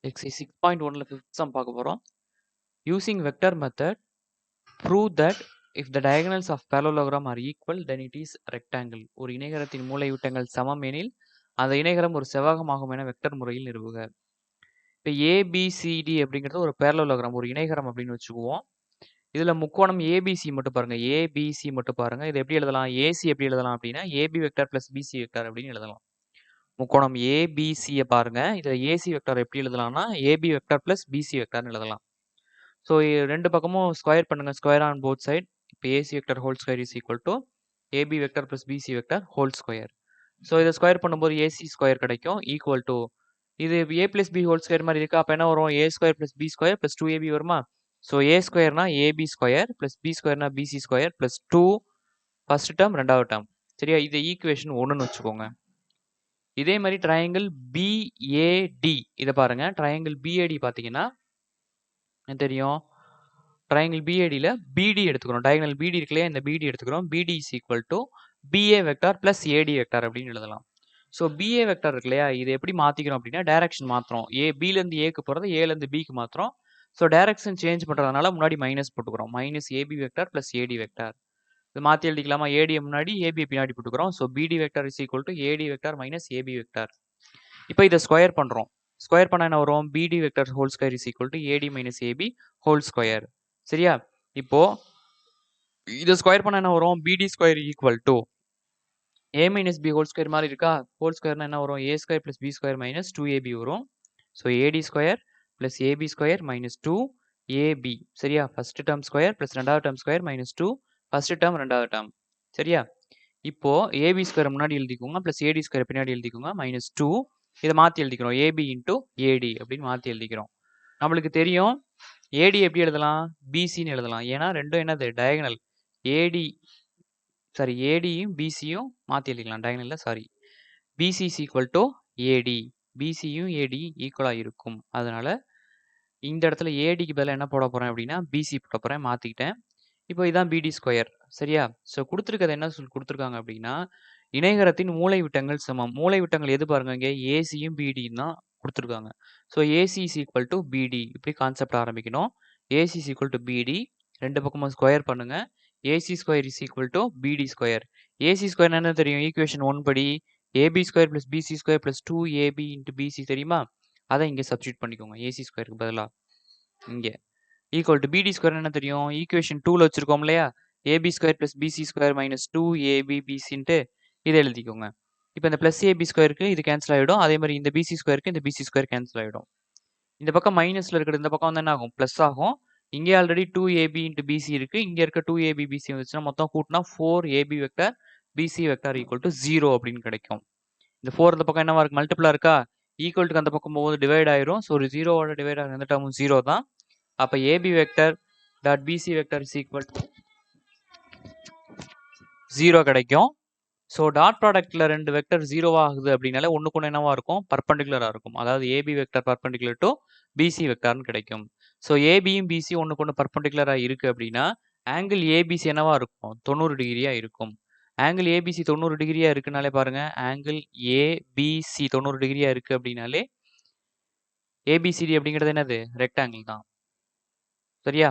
Exercise 6.1ல fifth sum பார்க்க போறோம். Using vector method, prove that if the diagonals of parallelogram are equal, then it is rectangle. ஒரு இணைகரத்தின் மூலைவிட்டங்கள் சமம் எனில் அந்த இணைகரம் ஒரு செவ்வகமாகும் என வெக்டர் முறையில் நிறுவுக. இப்போ ABCD அப்படிங்கிறது ஒரு parallelogram, ஒரு இணைகரம் அப்படின்னு வச்சுக்குவோம். இதுல முக்கோணம் ABC மட்டும் பாருங்க. ABC மட்டும் பாருங்க. இது எப்படி எழுதலாம்? AC எப்படி எழுதலாம் அப்படின்னா AB vector plus BC vector அப்படின்னு எழுதலாம். முக்கோணம் ABCய பாருங்க. இதுல AC வெக்டர் எப்படி எழுதலாம்னா AB வெக்டர் பிளஸ் BC வெக்டர்னு எழுதலாம். ஸோ ரெண்டு பக்கமும் ஸ்கொயர் பண்ணுங்க. Square on both side. இப்போ AC vector whole square is equal to AB vector plus BC vector whole square. So இதை ஸ்கொயர் பண்ணும்போது AC ஸ்கொயர் கிடைக்கும் ஈக்குவல் டு இது A plus B whole square மாதிரி இருக்கு. அப்போ என்ன வரும்? A square plus B square plus 2AB வருமா? So A ஸ்கொயர்னா AB square plus B ஸ்கொயர்னா BC square plus 2 first term ரெண்டாவது டேர்ம். சரியா? இது ஈக்குவேஷன் 1ன்னு வச்சுக்கோங்க. இதே மாதிரி ட்ரையாங்கிள் BAD இதை பாருங்க. ட்ரையாங்கிள் BAD பார்த்தீங்கன்னா என்ன தெரியும்? ட்ரையாங்கிள் BADல BD எடுத்துக்கிறோம். டயகனல் BD இருக்கு இல்லையா? இந்த BD எடுத்துக்கிறோம். BD is equal to BA vector plus AD vector அப்படின்னு எழுதலாம். ஸோ BA வெக்டார் இருக்கு இல்லையா? இதை எப்படி மாற்றிக்கிறோம் அப்படின்னா டைரக்ஷன் மாற்றுறோம். Bலேருந்து Aக்கு போகிறது Aலேருந்து Bக்கு மாற்றுறோம். ஸோ டைரக்ஷன் சேஞ்ச் பண்ணுறதுனால முன்னாடி மைனஸ் போட்டுக்கிறோம். Minus AB vector plus AD vector. இது மாற்றி எழுதிக்கலாமா? AD முன்னாடி AB பின்னாடி போட்டுக்கிறோம். So BD vector is equal to AD vector minus AB vector. இப்போ இதை ஸ்கொயர் பண்ணுறோம். ஸ்கொயர் பண்ண என்ன வரும்? BD vector whole square is equal to AD minus AB whole square. சரியா? இப்போ இதை ஸ்கொயர் பண்ண என்ன வரும்? BD square equal to A minus B whole square மாதிரி இருக்கா? ஹோல் ஸ்கொயர்னா என்ன வரும்? A square plus B square minus 2AB வரும். So AD square plus AB square minus 2AB. சரியா? ஃபர்ஸ்ட் டேர்ம் ஸ்கொயர் பிளஸ் ரெண்டாவது term square minus 2 first term ரெண்டாவது term. சரியா? இப்போ AB ஸ்கொயர் முன்னாடி எழுதிக்கோங்க பிளஸ் AD ஸ்கொயர் பின்னாடி எழுதிக்கோங்க மைனஸ் 2. இதை மாற்றி எழுதிக்கிறோம். AB இன்டூ AD அப்படின்னு மாற்றி எழுதிக்கிறோம். நம்மளுக்கு தெரியும் AD எப்படி எழுதலாம்? BCன்னு எழுதலாம். ஏன்னா ரெண்டும் என்னது? டயகனல். ADயும் BCயும் மாற்றி எழுதிக்கலாம். டயகனல்ல sorry. BC is equal to AD. BCயும் AD ஈக்குவலாக இருக்கும். அதனால இந்த இடத்துல ADக்கு பதிலாக என்ன போட போகிறேன் அப்படின்னா BC போட போகிறேன். மாற்றிக்கிட்டேன். இப்போ இதான் BD ஸ்கொயர். சரியா? ஸோ கொடுத்துருக்கிறது என்ன கொடுத்துருக்காங்க அப்படின்னா இணைகரத்தின் மூலைவிட்டங்கள் சமம். மூலைவிட்டங்கள் எது பாருங்க? இங்கே ACயும் BDயும் தான் கொடுத்துருக்காங்க. So AC is equal to BD. இப்படி கான்செப்ட் ஆரம்பிக்கணும். AC is equal to BD. ரெண்டு பக்கமும் ஸ்கொயர் பண்ணுங்க. AC square is equal to BD square. AC square என்ன தெரியும்? ஈக்குவேஷன் 1 படி AB square plus BC square plus 2AB into BC தெரியுமா? அதை இங்கே சப்ஸ்டியூட் பண்ணிக்கோங்க. AC ஸ்கொயருக்கு பதிலாக இங்கே ஈக்குவல் டு BD ஸ்கொயர் என்ன தெரியும்? ஈக்குவேஷன் 2ல வச்சிருக்கோம் இல்லையா? AB square plus BC square minus 2AB BCன்ட்டு இதை எழுதிக்கோங்க. இப்போ இந்த பிளஸ் AB ஸ்கொயருக்கு இது கேன்சல் ஆகிடும். அதே மாதிரி இந்த BC ஸ்கொயருக்கு இந்த BC ஸ்கொயர் கேன்சல் ஆகிடும். இந்த பக்கம் மைனஸில் இருக்கிறது இந்த பக்கம் வந்து என்ன ஆகும்? ப்ளஸ் ஆகும். இங்கே ஆல்ரெடி 2AB இன்ட்டு BC இருக்குது. இங்கே இருக்க 2AB BC வந்துச்சுன்னா மொத்தம் கூட்டினா 4AB vector BC vector equal to 0 அப்படின்னு கிடைக்கும். இந்த 4 இந்த பக்கம் என்னவா இருக்கு? மல்டிபிளா இருக்கா? ஈக்குவல்ட்டுக்கு அந்த பக்கம் போகும்போது டிவைட் ஆயிரும். ஸோ ஒரு 0வோட டிவைட் ஆகிற எந்த டேர்மும் 0 தான். அப்போ AB vector dot BC vector is equal to 0 கிடைக்கும். ஸோ டாட் ப்ராடக்ட்ல ரெண்டு வெக்டர் 0 ஆகுது அப்படின்னாலே ஒன்றுக்கு ஒன்று என்னவா இருக்கும்? பர்பண்டிகுலராக இருக்கும். அதாவது AB vector perpendicular to BC வெக்டர்னு கிடைக்கும். ஸோ ABயும் BC ஒன்றுக்கு ஒன்று பர்பண்டிகுலராக இருக்குது அப்படின்னா ஆங்கிள் ABC என்னவா இருக்கும்? 90 டிகிரியாக இருக்கும். ஆங்கிள் ABC 90 டிகிரியாக இருக்குனாலே பாருங்க, ஆங்கிள் ABC 90 டிகிரியாக இருக்குது அப்படின்னாலே ABCD அப்படிங்கிறது என்னது? ரெக்டாங்கிள் தான். சரியா?